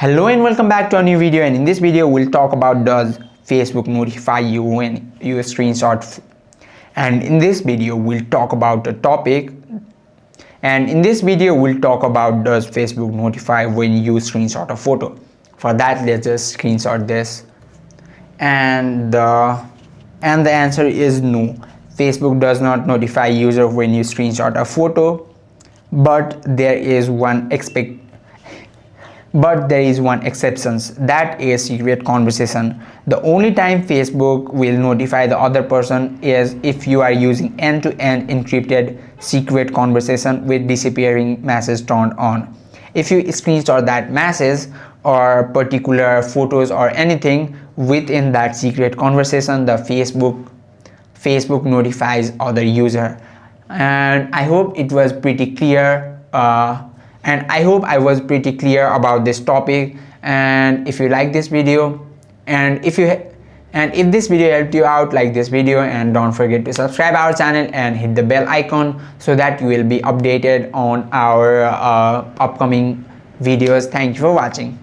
Hello and welcome back to a new video, and in this video we'll talk about does Facebook notify you when you screenshot. And in this video we'll talk about a topic, and in this video we'll talk about does Facebook notify when you screenshot a photo. For that, let's just screenshot this, and the answer is no. Facebook does not notify user when you screenshot a photo, but there is one exception, that is secret conversation. The only time Facebook will notify the other person is if you are using end-to-end encrypted secret conversation with disappearing message turned on. If you screenshot that message or particular photos or anything within that secret conversation, the Facebook notifies other user. And I hope it was pretty clear, and I hope I was pretty clear about this topic. And if you like this video, and if this video helped you out, like this video, and don't forget to subscribe our channel and hit the bell icon so that you will be updated on our upcoming videos. Thank you for watching.